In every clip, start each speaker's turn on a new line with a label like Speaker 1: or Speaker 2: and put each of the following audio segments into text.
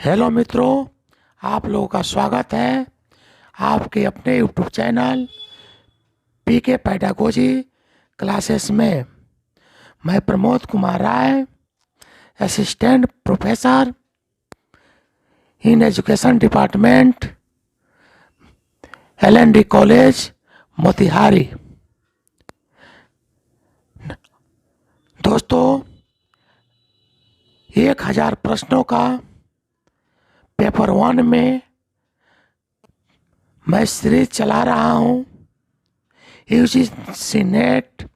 Speaker 1: Hello मित्रों, आप लोगों का स्वागत है आपके अपने YouTube channel PK pedagogy classes में। मैं Pramod Kumar Rai, assistant professor in education department, LND college Motihari. दोस्तों, 1000 प्रश्नों का पेपर 1 में मैं सीरीज चला रहा हूँ यूजीसी नेट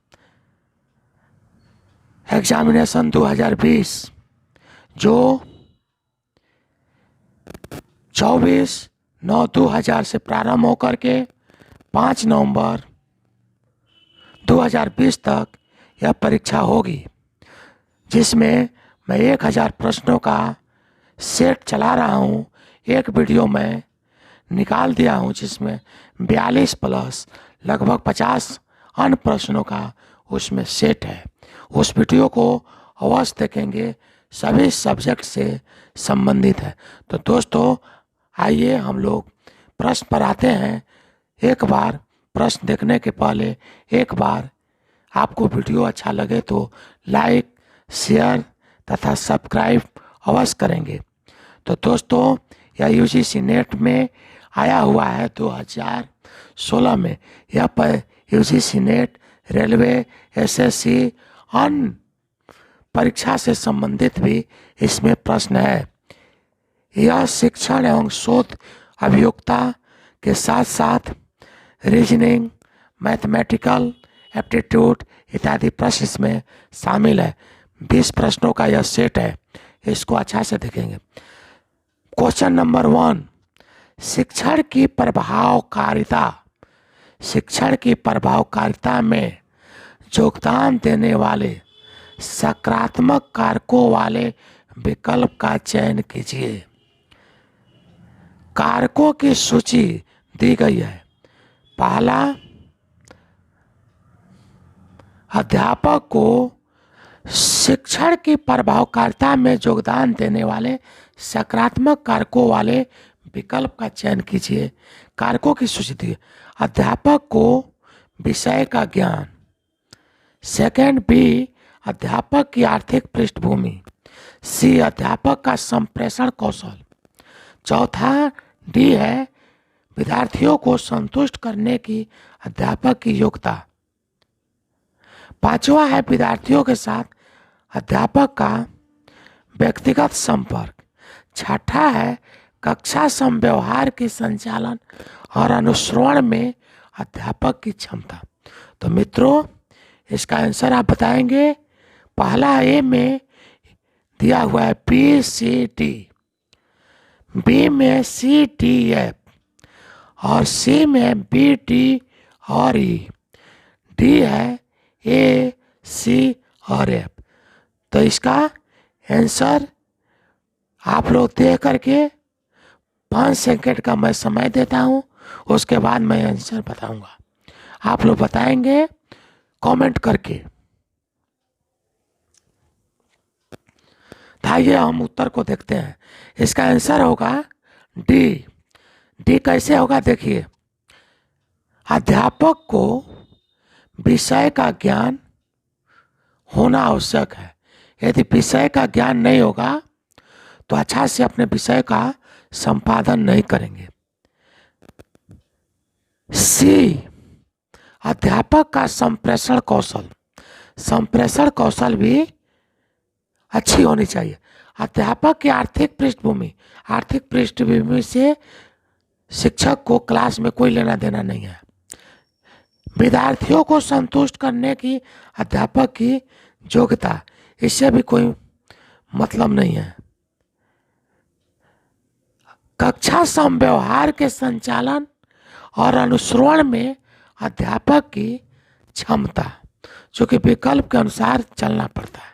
Speaker 1: एग्जामिनेशन 2020, जो 24/9/2000 से प्रारंभ होकर के 5 नवंबर 2020 तक यह परीक्षा होगी, जिसमें मैं 1000 प्रश्नों का सेट चला रहा हूँ। एक वीडियो में निकाल दिया हूँ जिसमें 42 प्लस लगभग 50 अन्य प्रश्नों का उसमें सेट है। उस वीडियो को अवश्य देखेंगे, सभी सब्जेक्ट से संबंधित है। तो दोस्तों, आइए हम लोग प्रश्न पर आते हैं। एक बार प्रश्न देखने के पहले एक बार आपको वीडियो अच्छा लगे तो लाइक, शेयर तथा सब्सक्राइब अवश्य करेंगे। तो दोस्तों, यह यूजीसी नेट में आया हुआ है 2016 में। यह पर यूजीसी नेट, रेलवे, SSC अन्य परीक्षा से संबंधित भी इसमें प्रश्न है। यह शिक्षण एवं शोध अभियोक्ता के साथ साथ रीजनिंग, मैथमेटिकल एप्टीट्यूड इत्यादि प्रश्न इसमें शामिल है। 20 प्रश्नों का यह सेट है, इसको अच्छा से देखेंगे। क्वेश्चन नंबर 1, शिक्षण की प्रभावकारिता। शिक्षण की प्रभावकारिता में योगदान देने वाले सकारात्मक कारकों वाले विकल्प का चयन कीजिए। कारकों की सूची दी गई है। पहला, अध्यापक को शिक्षण की प्रभावकारिता में योगदान देने वाले सकारात्मक कारकों वाले विकल्प का चयन कीजिए। कारकों की सूची दी। अध्यापक को विषय का ज्ञान। सेकंड, बी, अध्यापक की आर्थिक पृष्ठभूमि। सी, अध्यापक का संप्रेषण कौशल। चौथा, डी है विद्यार्थियों को संतुष्ट करने की अध्यापक की योग्यता। पांचवा है विद्यार्थियों के साथ अध्यापक का व्यक्तिगत संपर्क। छठा है कक्षा समव्यवहार के संचालन और अनुश्रवण में अध्यापक की क्षमता। तो मित्रों, इसका आंसर आप बताएंगे। पहला ए में दिया हुआ है PCD, बी में CDF और सी में BD और E, डी है AC और F। तो इसका आंसर आप लोग देख करके 5 सेकंड का मैं समय देता हूं, उसके बाद मैं आंसर बताऊंगा। आप लोग बताएंगे कमेंट करके। आइए हम उत्तर को देखते हैं। इसका आंसर होगा डी। डी कैसे होगा देखिए। अध्यापक को विषय का ज्ञान होना आवश्यक है। यदि विषय का ज्ञान नहीं होगा तो अच्छा से अपने विषय का संपादन नहीं करेंगे। सी, अध्यापक का संप्रेषण कौशल। संप्रेषण कौशल भी अच्छी होनी चाहिए। अध्यापक की आर्थिक पृष्ठभूमि। आर्थिक पृष्ठभूमि से शिक्षक को क्लास में कोई लेना देना नहीं है। विद्यार्थियों को संतुष्ट करने की अध्यापक की योग्यता, इससे भी कोई मतलब नहीं है। कक्षा समव्यवहार के संचालन और अनुश्रवण में अध्यापक की क्षमता, जो कि विकल्प के अनुसार चलना पड़ता है।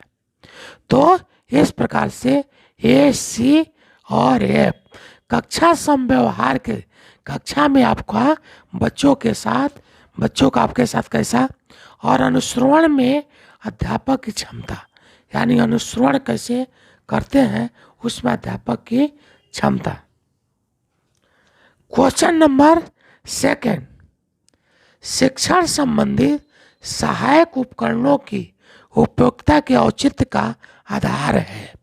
Speaker 1: तो इस प्रकार से A, C और F, कक्षा समव्यवहार के, कक्षा में आपका बच्चों का आपके साथ कैसा, और अनुश्रवण में अध्यापक की क्षमता, यानी अनुश्रवण कैसे करते हैं उसमें अध्यापक की क्षमता। क्वेश्चन नंबर 2, शिक्षण संबंधी सहायक उपकरणों की उपयोगिता के औचित्य का आधार है।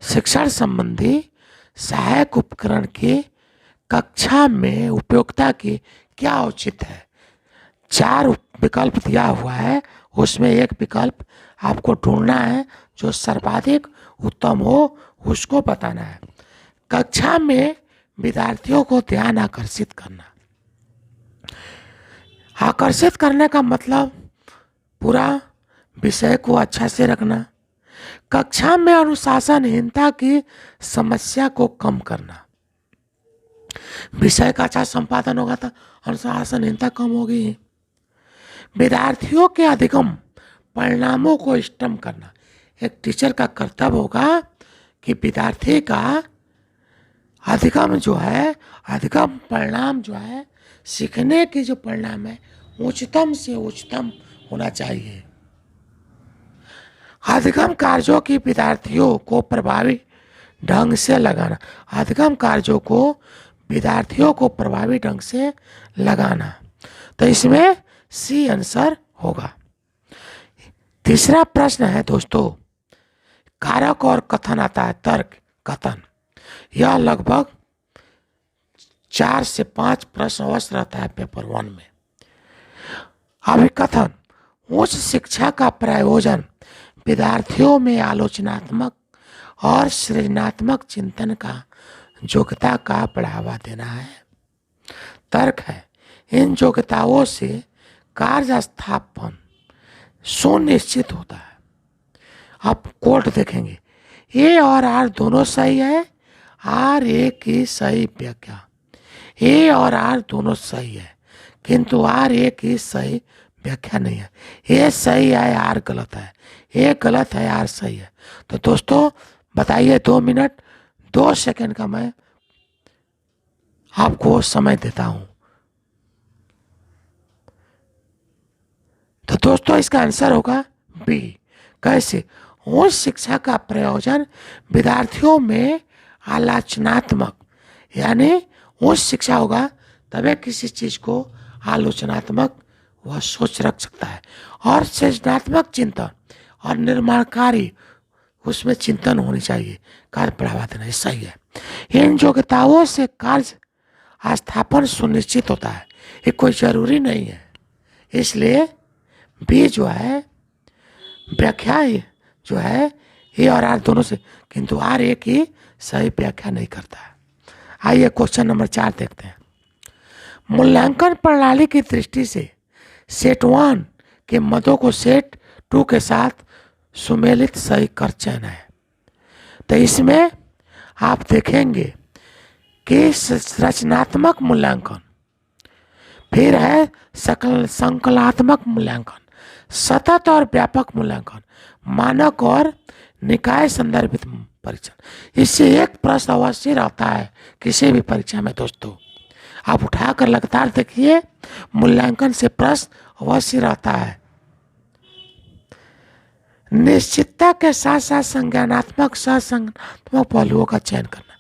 Speaker 1: शिक्षण संबंधी सहायक उपकरण की कक्षा में उपयोगिता की क्या औचित्य है। 4 विकल्प दिया हुआ है, उसमें एक विकल्प आपको ढूंढना है जो सर्वाधिक उत्तम हो, उसको बताना है। कक्षा में विद्यार्थियों को ध्यान आकर्षित करना। आकर्षित करने का मतलब पूरा विषय को अच्छा से रखना। कक्षा में अनुशासनहीनता की समस्या को कम करना। विषय का अच्छा संपादन होगा तो अनुशासनहीनता कम होगी। विद्यार्थियों के अधिगम परिणामों को इष्टतम करना। एक टीचर का कर्तव्य होगा कि विद्यार्थी का अधिगम जो है, अधिगम परिणाम जो है, सीखने के जो परिणाम है उच्चतम से उच्चतम होना चाहिए। अधिगम कार्यों की विद्यार्थियों को प्रभावी ढंग से लगाना। अधिगम कार्यों को विद्यार्थियों को प्रभावी ढंग से लगाना, तो इसमें सी आंसर होगा। तीसरा प्रश्न है दोस्तों, कारक और कथन आता है। तर्क कथन, यह लगभग 4 से 5 प्रश्न अवश्य रहता है पेपर 1 में। अभिकथन, उच्च शिक्षा का प्रयोजन विद्यार्थियों में आलोचनात्मक और सृजनात्मक चिंतन का योग्यता का बढ़ावा देना है। तर्क है, इन योग्यताओं से कार्य स्थापन सुनिश्चित होता है। आप कोट देखेंगे, ए और आर दोनों सही है, आर ए की सही व्याख्या। ए और आर दोनों सही है, किंतु आर ए की सही व्याख्या नहीं है। ए सही है, आर गलत है। ए गलत है, आर सही है। तो दोस्तों बताइए, 2 मिनट 2 सेकंड का मैं आपको समय देता हूं। तो दोस्तों इसका आंसर होगा बी। कैसे? उच्च शिक्षा का प्रयोजन विद्यार्थियों में आलोचनात्मक, यानी उच्च शिक्षा होगा तभी किसी चीज को आलोचनात्मक वह सोच रख सकता है, और सृजनात्मक चिंतन और निर्माणकारी उसमें चिंतन होनी चाहिए, कार्य बढ़ावा देना, सही है। इन योग्यताओं से कार्य स्थापन सुनिश्चित होता है, ये कोई जरूरी नहीं है। इसलिए बी जो है व्याख्या जो है ए और आर दोनों से, किंतु आर ए की सही व्याख्या नहीं करता है। आइए क्वेश्चन नंबर 4 देखते हैं। मूल्यांकन प्रणाली की दृष्टि से सेट 1 के मदों को सेट 2 के साथ सुमेलित सही कर चयन है। तो इसमें आप देखेंगे कि रचनात्मक मूल्यांकन, फिर है संकलात्मक मूल्यांकन, सतत और व्यापक मूल्यांकन, मानक और निकाय संदर्भित परीक्षण। इससे एक प्रश्न अवश्य रहता है किसी भी परीक्षा में दोस्तों, आप उठाकर लगातार देखिए, मूल्यांकन से प्रश्न अवश्य रहता है। निश्चितता के साथ साथ संज्ञानात्मक सहसंज्ञानात्मक पहलुओं का चयन करना।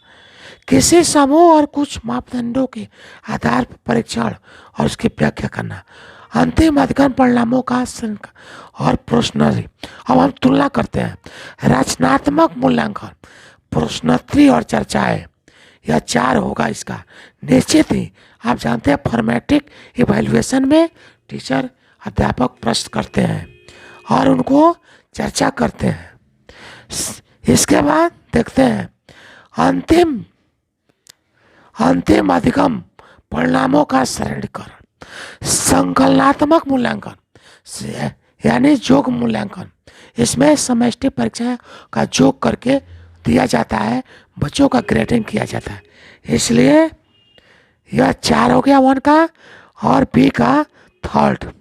Speaker 1: किसी समूह और कुछ मापदंडों के आधार पर परीक्षण और उसकी व्याख्या करना। अंतिम अधिगम परिणामों का और प्रश्नोत्तरी। अब हम तुलना करते हैं। रचनात्मक मूल्यांकन, प्रश्नोत्तरी और चर्चाएं, यह 4 होगा इसका निश्चित ही। आप जानते हैं फॉर्मेटिक इवैल्यूएशन में टीचर अध्यापक प्रश्न करते हैं और उनको चर्चा करते हैं। इसके बाद देखते हैं अंतिम अधिगम परिणामों का सरलीकरण। संकलनात्मक मूल्यांकन यानी जोग मूल्यांकन, इसमें समष्टि परीक्षा का जोग करके दिया जाता है, बच्चों का ग्रेडिंग किया जाता है। इसलिए यह 4 हो गया 1 का, और बी का 3rd।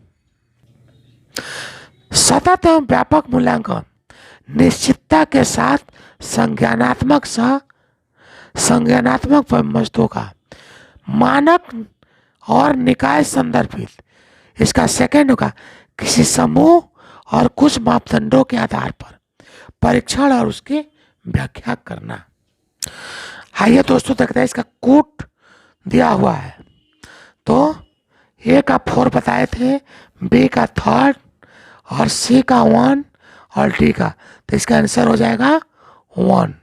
Speaker 1: सतत एवं व्यापक मूल्यांकन, निश्चितता के साथ संज्ञानात्मक मस्तों का, मानक और निकाय संदर्भित, इसका 2nd होगा। किसी समूह और कुछ मापदंडों के आधार पर परीक्षण और उसकी व्याख्या करना। आइए दोस्तों देखते हैं, इसका कूट दिया हुआ है। तो ए का 4 बताए थे, बी का 3 और सी का 1 और डी का, तो इसका आंसर हो जाएगा 1।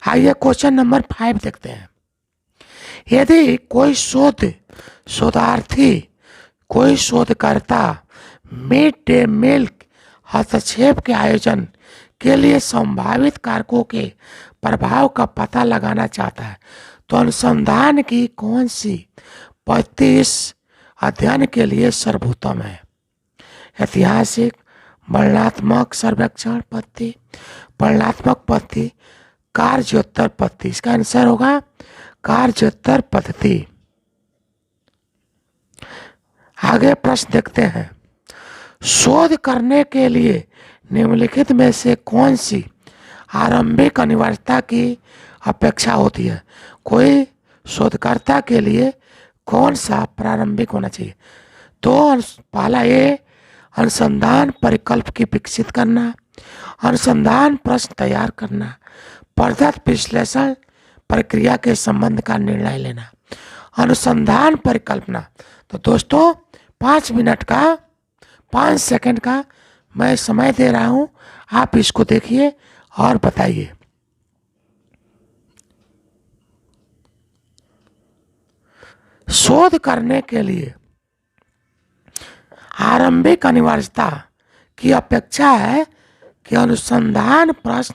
Speaker 1: आइए क्वेश्चन नंबर 5 देखते हैं। यदि कोई शोधकर्ता मिड डे मील हस्तक्षेप के आयोजन के लिए संभावित कारकों के प्रभाव का पता लगाना चाहता है, तो अनुसंधान की कौन सी पद्धति इस अध्ययन के लिए सर्वोत्तम है? ऐतिहासिक, वर्णनात्मक सर्वेक्षण पद्धति, वर्णनात्मक पद्धति, कार्योत्तर पद्धति। इसका आंसर होगा कार्योत्तर पद्धति। आगे प्रश्न देखते हैं। शोध करने के लिए निम्नलिखित में से कौन सी आरंभिक अनिवार्यता की अपेक्षा होती है? कोई शोधकर्ता के लिए कौन सा प्रारंभिक होना चाहिए? तो पहला ए, अनुसंधान परिकल्प की विकसित करना, अनुसंधान प्रश्न तैयार करना, पद्धत विश्लेषण प्रक्रिया के संबंध का निर्णय लेना, अनुसंधान परिकल्पना। तो दोस्तों 5 मिनट का 5 सेकंड का मैं समय दे रहा हूं, आप इसको देखिए और बताइए। शोध करने के लिए आरंभिक अनिवार्यता की अपेक्षा है कि अनुसंधान प्रश्न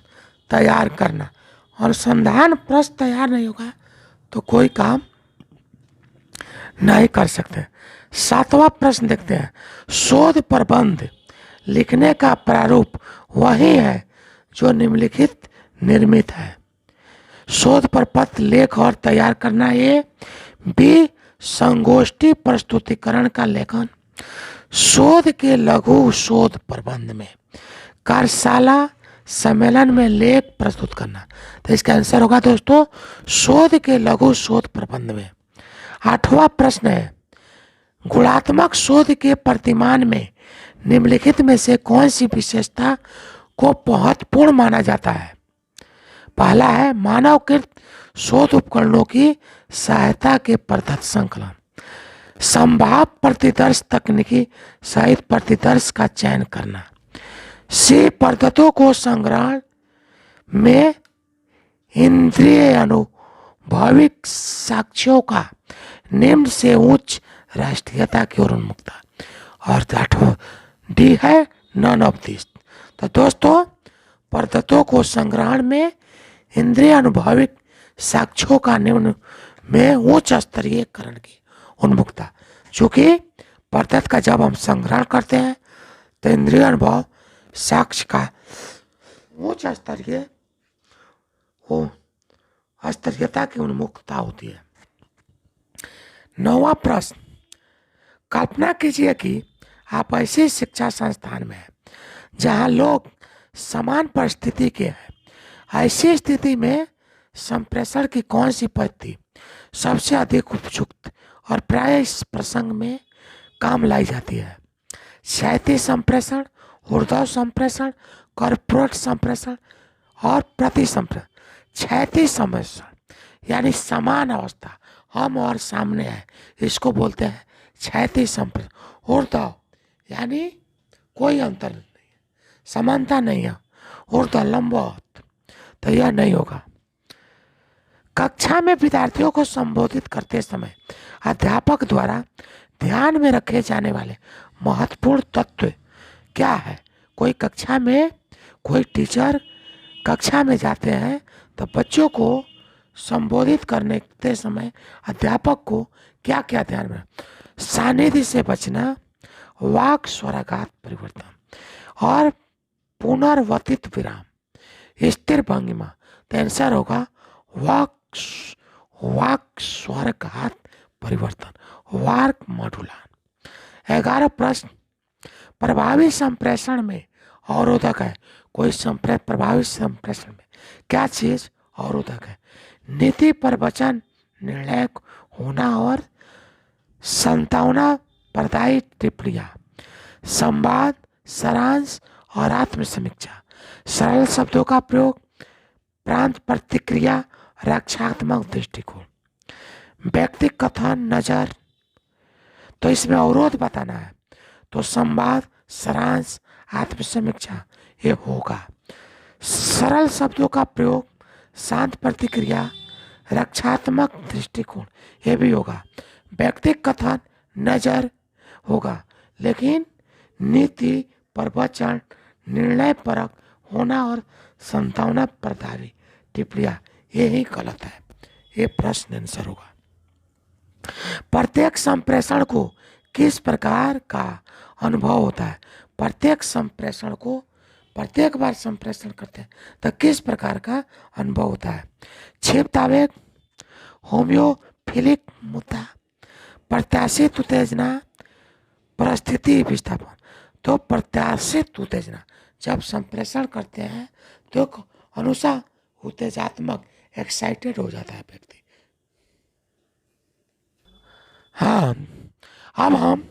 Speaker 1: तैयार करना। अनुसंधान प्रश्न तैयार नहीं होगा तो कोई काम नहीं कर सकते। 7वां प्रश्न देखते हैं। शोध प्रबंध लिखने का प्रारूप वही है जो निम्नलिखित निर्मित है। शोध प्रपत्र लेख और तैयार करना ए, बी संगोष्ठी प्रस्तुतिकरण का लेखन, शोध के लघु शोध प्रबंध में कार्यशाला सम्मेलन में लेख प्रस्तुत करना। तो इसका आंसर होगा दोस्तों शोध के लघु शोध प्रबंध में। 8वां प्रश्न है। गुणात्मक शोध के प्रतिमान में निम्नलिखित में से कौन सी विशेषता को महत्वपूर्ण माना जाता है? पहला है मानवकृत शोध उपकरणों की सहायता के पद्धति संकलन, संभाव्य प्रतिदर्श तकनीकी सहित प्रतिदर्श का चयन करना, सी पद्धतों को संग्रहण में इंद्रिय अनुभविक साक्ष्यों का निम्न से उच्च राष्ट्रीयता की ओर उन्मुखता, और 8वां डी है नन ऑफ दिस। तो दोस्तों पद्धतों को संग्रहण में इंद्रिय अनुभविक साक्ष्यों का निम्न में उच्च स्तरीय करण की उन्मुखता, चूंकि पद्धति का जब हम संग्रहण करते हैं तो इंद्रिय अनुभव साक्ष्य का उच्च स्तरीयता की उन्मुखता होती है। 9वां प्रश्न। कल्पना कीजिए कि आप ऐसे शिक्षा संस्थान में हैं जहां लोग समान परिस्थिति के हैं। ऐसी स्थिति में संप्रेषण की कौन सी पद्धति सबसे अधिक उपयुक्त और प्राय इस प्रसंग में काम लाई जाती है? क्षैतिज संप्रेषण, ऊर्ध्व संप्रेषण, कॉर्पोरेट संप्रेषण और प्रति संप्रेषण। क्षैतिज संप्रेषण यानी समान अवस्था, हम और सामने है, इसको बोलते हैं क्षैतिज संप्रेषण। ऊर्ध्व यानी कोई अंतर नहीं है, समानता नहीं है, ऊर्ध्व लंबवत, तो यह नहीं होगा। कक्षा में विद्यार्थियों को संबोधित करते समय अध्यापक द्वारा ध्यान में रखे जाने वाले महत्वपूर्ण तत्व क्या है? कोई टीचर कक्षा में जाते हैं तो बच्चों को संबोधित करने के समय अध्यापक को क्या क्या ध्यान में? सानिध्य से बचना, वाक स्वराघात परिवर्तन और पुनर्वतित विराम, स्थिर भंगिमा। तो आंसर होगा वाक स्वराघात परिवर्तन, वाक मॉड्यूलन। 11 प्रश्न। प्रभावी संप्रेषण में अवरोधक है। कोई प्रभावी संप्रेषण में क्या चीज अवरोधक है? नीति प्रवचन, निर्णायक होना और संतावना प्रदायी टिप्पणियां, संवाद, सारांश और आत्म समीक्षा, सरल शब्दों का प्रयोग, प्रांत प्रतिक्रिया, रक्षात्मक दृष्टिकोण, व्यक्ति कथन, नजर, तो इसमें अवरोध बताना है तो संवाद, सारांश, आत्मसमीक्षा ये होगा। सरल शब्दों का प्रयोग, शांत प्रतिक्रिया, रक्षात्मक दृष्टिकोण ये भी होगा। व्यक्ति कथन, नजर होगा, लेकिन नीति, प्रवचन, निर्णय परक होना और संभावना प्रभावी टिप्पणियां ये ही गलत है। ये प्रश्न आंसर होगा। प्रत्येक संप्रेषण को किस प्रकार का अनुभव होता है? प्रत्येक संप्रेषण को प्रत्येक बार संप्रेषण करते हैं तो किस प्रकार का अनुभव होता है? क्षिप्त आवेग, होम्योफिलिक मुद्दा, प्रत्याशित उत्तेजना, परिस्थिति विस्थापन। तो प्रत्याशित उत्तेजना, जब संप्रेषण करते हैं तो अनुसार उत्तेजात्मक एक्साइटेड हो जाता है व्यक्ति। हाँ, अब हम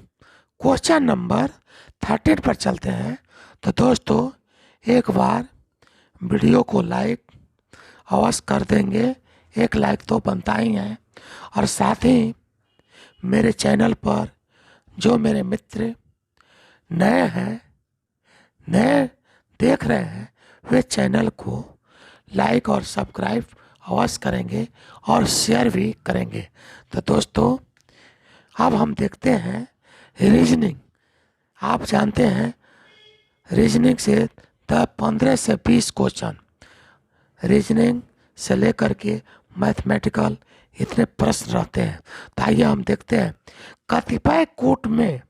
Speaker 1: क्वेश्चन नंबर 13 पर चलते हैं। तो दोस्तों एक बार वीडियो को लाइक अवश्य कर देंगे, एक लाइक तो बनता ही है। और साथ ही मेरे चैनल पर जो मेरे मित्र नए हैं, नए देख रहे हैं, वे चैनल को लाइक और सब्सक्राइब अवश्य करेंगे और शेयर भी करेंगे। तो दोस्तों अब हम देखते हैं रीजनिंग। आप जानते हैं रीजनिंग से 15 से 20 क्वेश्चन, रीजनिंग से लेकर के मैथमेटिकल इतने प्रश्न रहते हैं। तो आइए हम देखते हैं। कतिपय कोट में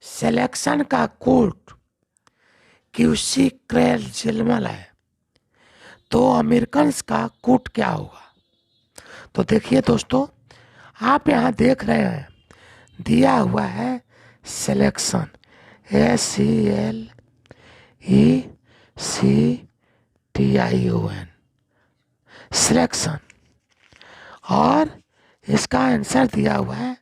Speaker 1: सिलेक्शन का कोट क्यूसी क्रेल जिलमल है, तो अमेरिकन का कोट क्या होगा? तो देखिए दोस्तों, आप यहाँ देख रहे हैं दिया हुआ है सिलेक्शन, SELECTION, सिलेक्शन, और इसका आंसर दिया हुआ है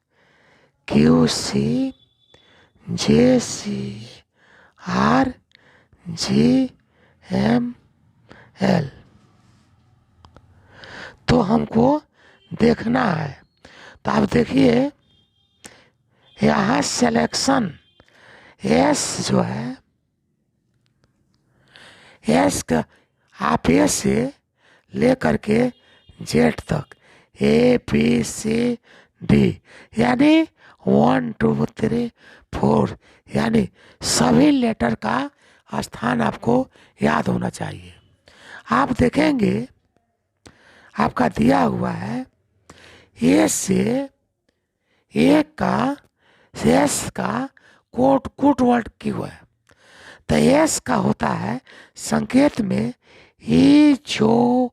Speaker 1: QCJCRGML। तो हमको देखना है। तो आप देखिए यहाँ सिलेक्शन एस जो है, एस का आप ए से लेकर के जेड तक ABCD यानी 1 2 3 4 यानी सभी लेटर का स्थान आपको याद होना चाहिए। आप देखेंगे आपका दिया हुआ है ए से एक का एस का कोट वर्ड क्यू है। तो एस का होता है संकेत में इजोटी,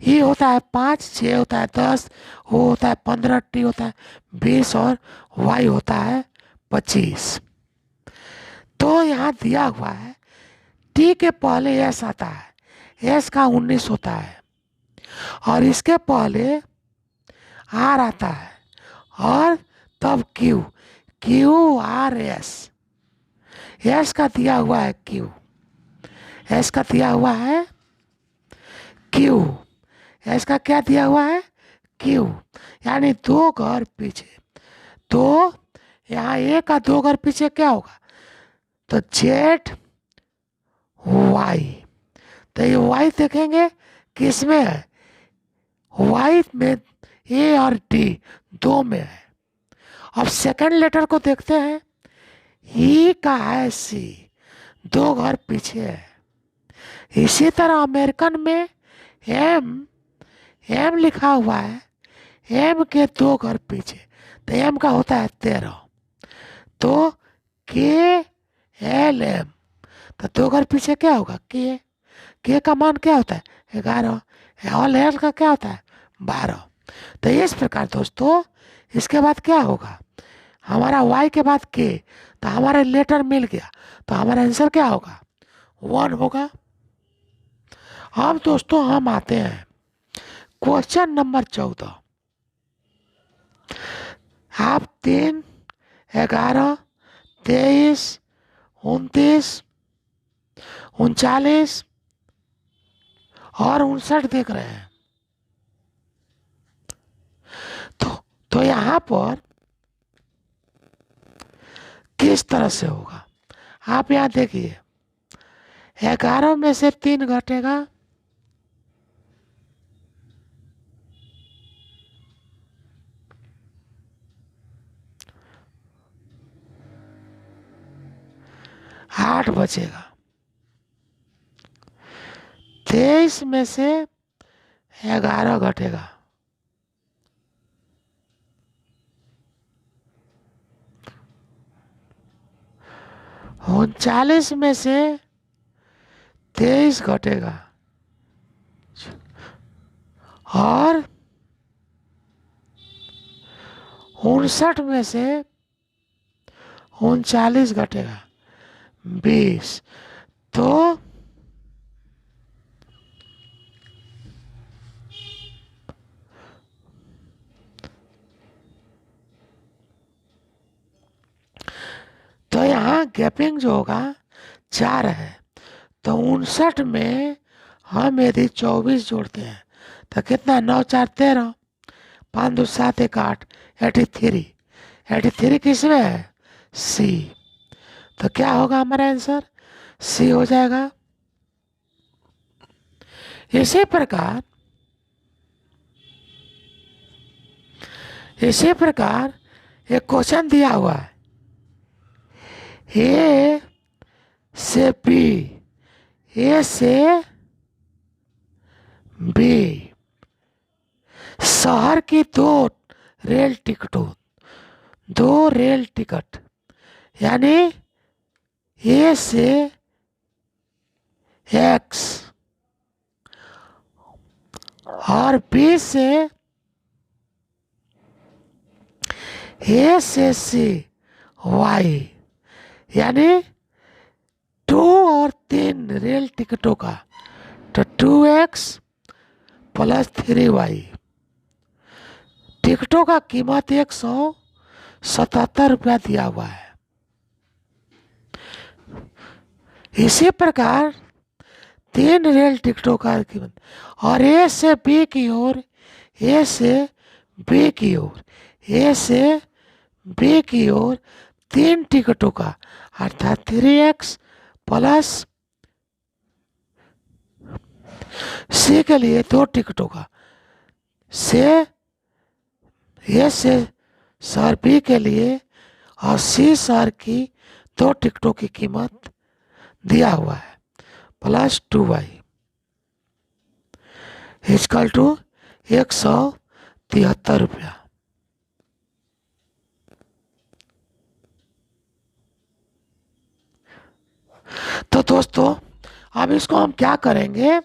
Speaker 1: ई होता है 5, जे होता है 10, ओ होता है 15, टी होता है 20 और वाई होता है 25। तो यहाँ दिया हुआ है टी के पहले एस आता है, एस का 19 होता है, और इसके पहले आर आता है और तब QRS, एस का दिया हुआ है क्यू, एस का दिया हुआ है क्यू, एस का क्या दिया हुआ है क्यू, यानी 2 घर पीछे। तो यहाँ ए का 2 घर पीछे क्या होगा? तो ZY, तो ये वाई देखेंगे किस में है? वाई में ए और डी 2 में है। अब सेकंड लेटर को देखते हैं, ई का है सी, 2 घर पीछे है। इसी तरह अमेरिकन में एम लिखा हुआ है, एम के 2 घर पीछे, तो एम का होता है 13। तो KLM, तो 2 घर पीछे क्या होगा? के का मान क्या होता है? 11, और एल का क्या होता है? 12। तो इस प्रकार दोस्तों इसके बाद क्या होगा? हमारा वाई के बाद के, तो हमारा लेटर मिल गया, तो हमारा आंसर क्या होगा? 1 होगा। अब दोस्तों हम आते हैं क्वेश्चन नंबर 14। आप 3, 11, 23, 29, 39 और 59 देख रहे हैं। तो यहां पर किस तरह से होगा आप यहां देखिए, 11 में से 3 घटेगा, आठ बचेगा। 23 में से 11 घटेगा, 39 में से 23 घटेगा और 59 में से 39 घटेगा, 20। तो यहाँ गैपिंग जो होगा 4 है। तो 59 में हम यदि 24 जोड़ते हैं तो कितना, 9 4 13, 5 2 7 1 8, 83। 83 किसमें है, सी। तो क्या होगा हमारा आंसर, सी हो जाएगा। इसी प्रकार एक क्वेश्चन दिया हुआ है, ए से बी, ए से बी शहर की रेल टिकटों दो रेल टिकट, यानी ए से एक्स और बी से ए से सी वाई, यानी 2 और 3 रेल टिकटों का, तो 2x प्लस 3y। टिकटों का कीमत 177 रुपया दिया हुआ है। इसी प्रकार 3 रेल टिकटों का कीमत, और ए से बी की ओर, ए से बी की ओर, ए से बी की ओर 3 टिकटों का, अर्थात 3x प्लस सी के लिए 2 टिकटों का, से ए से शहर बी के लिए और सी शहर की 2 टिकटों की कीमत दिया हुआ है, प्लस 2y इक्वल टू 173 रुपया। तो दोस्तों अब इसको हम क्या करेंगे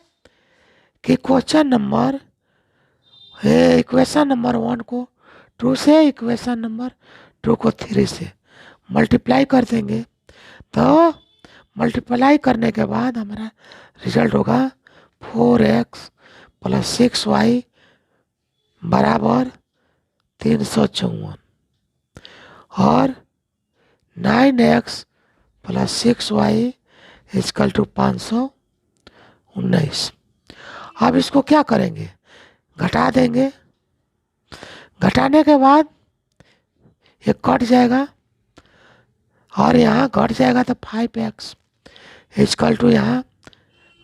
Speaker 1: कि इक्वेशन नंबर 1 को 2 से, इक्वेशन नंबर 2 को 3 से मल्टीप्लाई कर देंगे। तो मल्टीप्लाई करने के बाद हमारा रिजल्ट होगा 4x प्लस 6y बराबर 354 और 9x plus 6y equal to 519। अब इसको क्या करेंगे, घटा देंगे। घटाने के बाद ये कट जाएगा और यहाँ घट जाएगा तो 5x इक्वल टू, यहाँ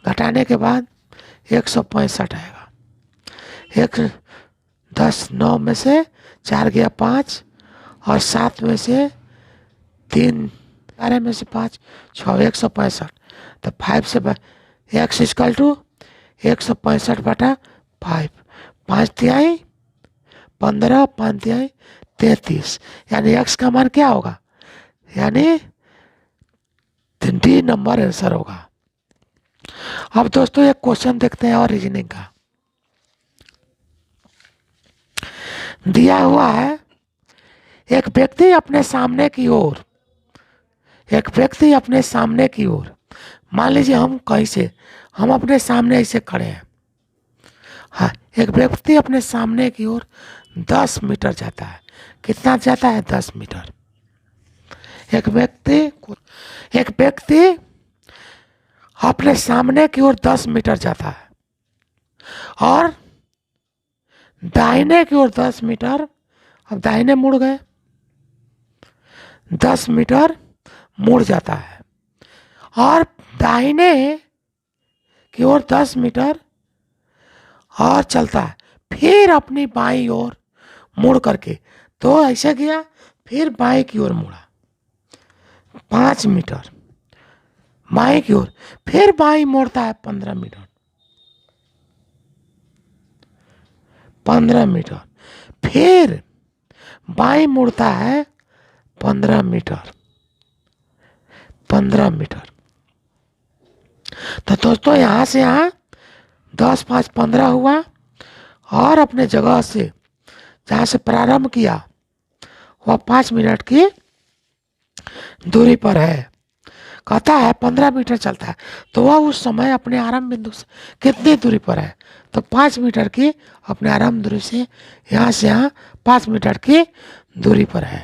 Speaker 1: घटाने के बाद 165 आएगा। 10 9 में से 4 गया 5 और 7 में से 3, 12 में से 5 6, 165। तो 5 से x इक्वल टू 165 बटा 5, 5 तिहाई 15, 5 तिहाई 33, यानी x का मान क्या होगा, यानी डी नंबर आंसर होगा। अब दोस्तों एक क्वेश्चन देखते हैं और रीजनिंग का दिया हुआ है। एक व्यक्ति अपने सामने की ओर, मान लीजिए हम कहीं से, हम अपने सामने ऐसे खड़े हैं। हाँ, एक व्यक्ति अपने सामने की ओर 10 मीटर जाता है। कितना जाता है, 10 मीटर। एक व्यक्ति एक व्यक्ति अपने सामने की ओर 10 मीटर जाता है और दाहिने की ओर 10 मीटर, अब दाहिने मुड़ गए, 10 मीटर मुड़ जाता है और दाहिने की ओर 10 मीटर और चलता है, फिर अपनी बाईं ओर मुड़ करके, तो ऐसे किया, फिर बाएं की ओर मुड़ा 5 मीटर, बाएं की ओर, फिर बाईं मोड़ता है 15 मीटर, 15 मीटर, फिर बाईं मुड़ता है 15 मीटर, 15 मीटर। तो दोस्तों यहां से यहां 10 5 15 हुआ और अपने जगह से जहां से प्रारंभ किया वह 5 मिनट की दूरी पर है। कहता है 15 मीटर चलता है, तो वह उस समय अपने आरंभ बिंदु से कितनी दूरी पर है, तो 5 मीटर की अपने आरंभ दूरी से यहाँ से यहाँ 5 मीटर की दूरी पर है।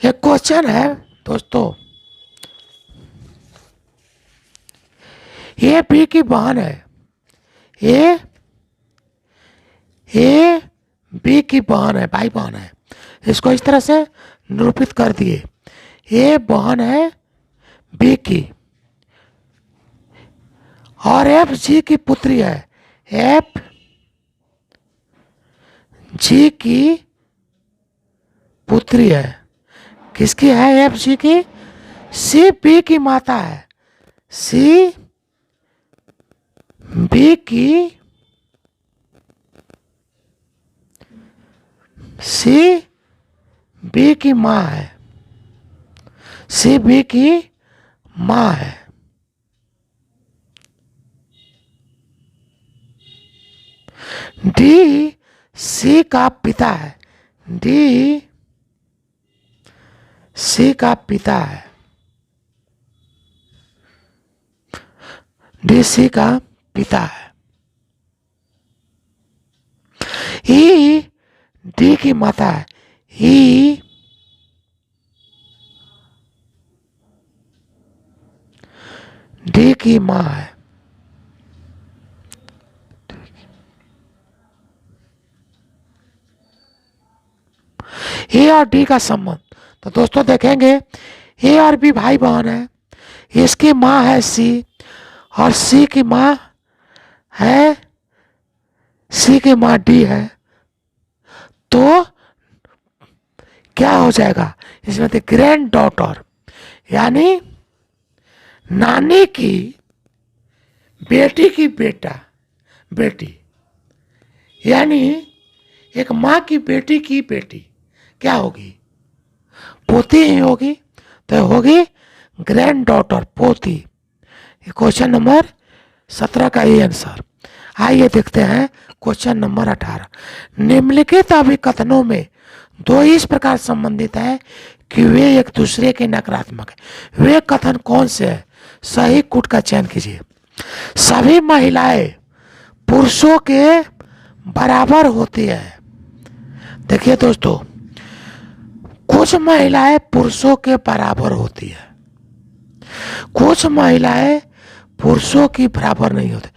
Speaker 1: एक क्वेश्चन है दोस्तों, ए बी की बहन है, ए बी की बहन है, भाई बहन है, इसको इस तरह से निरूपित कर दिए, ए बहन है बी की और एफ जी की पुत्री है, एफ जी की पुत्री है, किसकी है, एफ जी की, सी बी की माता है, सी बी की, सी बी की माँ है, सी बी की माँ है। डी सी का पिता है, डी सी का पिता है, डी सी का पिता है। ई डी की माता है, ई डी की माँ है। ए और डी का संबंध, तो दोस्तों देखेंगे ए और बी भाई बहन है, इसकी माँ है सी और सी की माँ है, सी की माँ डी है, तो क्या हो जाएगा इसमें, ग्रैंड डॉटर यानी नानी की बेटी की बेटी, यानी एक माँ की बेटी क्या होगी, पोती ही होगी, तो होगी ग्रैंड डॉटर, पोती। क्वेश्चन नंबर 17 का ये आंसर। आइए देखते हैं क्वेश्चन नंबर 18। निम्नलिखित अभिकथनों में दो इस प्रकार संबंधित है कि वे एक दूसरे के नकारात्मक है, वे कथन कौन से है, सही कूट का चयन कीजिए। सभी महिलाएं पुरुषों के बराबर होती है। देखिए दोस्तों, कुछ महिलाएं पुरुषों के बराबर होती है, कुछ महिलाएं पुरुषों की बराबर नहीं होती,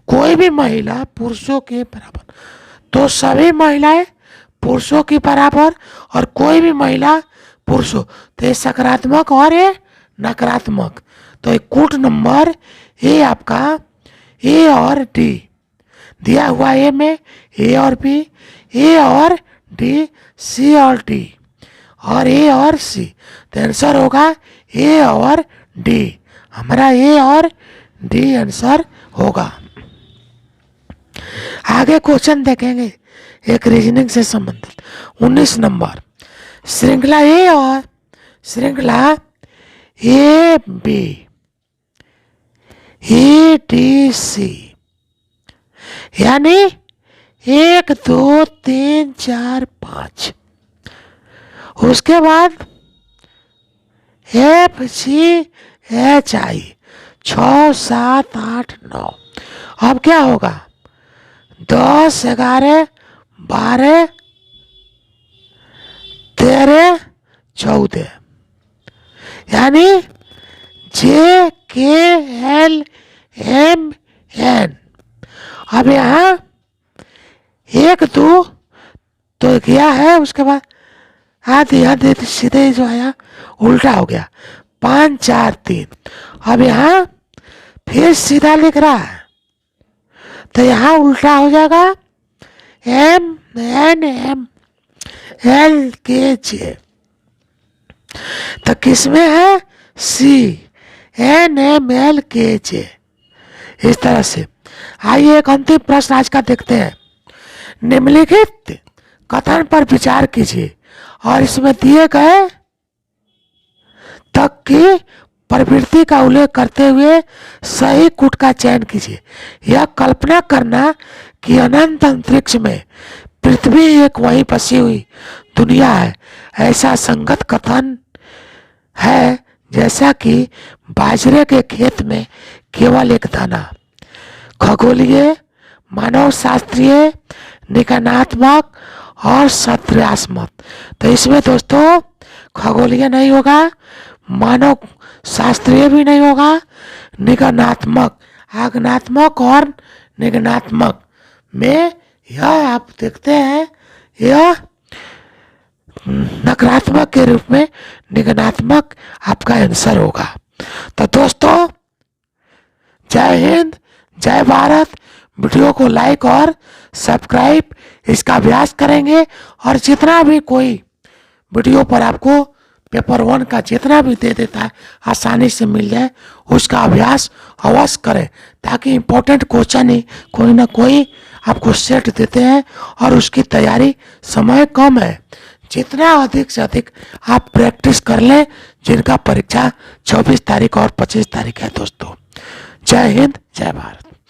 Speaker 1: कोई भी महिला पुरुषों के बराबर, तो सभी महिलाएं पुरुषों की बराबर और कोई भी महिला पुरुषों, तो ये सकारात्मक और ये नकारात्मक, तो ये कूट नंबर ए आपका ए और डी दिया हुआ, ए में ए और बी, ए और डी, सी और डी और ए और सी, तो आंसर होगा ए और डी, हमारा ए और डी आंसर होगा। आगे क्वेश्चन देखेंगे एक रीजनिंग से संबंधित 19 नंबर, श्रृंखला ए और श्रृंखला A B A D C, यानी 1 2 3 4 5, उसके बाद एफ जी एच आई 6 7 8 9, अब क्या होगा 10 11 12 13 14, यानी JKLMN। अब यहाँ 1 2 तो गया है, उसके बाद आधे सीधे जो आया उल्टा हो गया, 5 4 3। अब यहाँ फिर सीधा लिख रहा है तो यहाँ उल्टा हो जाएगा MNMLKJ। तो किसमें है? CNMLKJ। इस तरह से। आइए एक अंतिम प्रश्न आज का देखते हैं। निम्नलिखित कथन पर विचार कीजिए और इसमें दिए गए तक की प्रवृत्ति का उल्लेख करते हुए सही कूट का चयन कीजिए। यह कल्पना करना कि अनंत अंतरिक्ष में पृथ्वी एक वहीं बसी हुई दुनिया है, ऐसा संगत कथन है जैसा कि बाजरे के खेत में केवल एक दाना। खगोलीय, मानव शास्त्रीय, निगमनात्मक और सत्यात्मक। तो इसमें दोस्तों खगोलीय नहीं होगा, मानव शास्त्रीय भी नहीं होगा, निगमनात्मक, आगमनात्मक और निगमनात्मक में यह आप देखते हैं, यह नकारात्मक के रूप में निगमनात्मक आपका आंसर होगा। तो दोस्तों जय हिंद, जय भारत। वीडियो को लाइक और सब्सक्राइब इसका अभ्यास करेंगे और जितना भी कोई वीडियो पर आपको पेपर 1 का जितना भी दे देता है आसानी से मिल जाए, उसका अभ्यास अवश्य करें, ताकि इम्पोर्टेंट क्वेश्चन ही कोई ना कोई आपको सेट देते हैं और उसकी तैयारी समय कम है। जितना अधिक से अधिक आप प्रैक्टिस कर लें, जिनका परीक्षा 24 तारीख और 25 तारीख है दोस्तों। जय हिंद, जय भारत।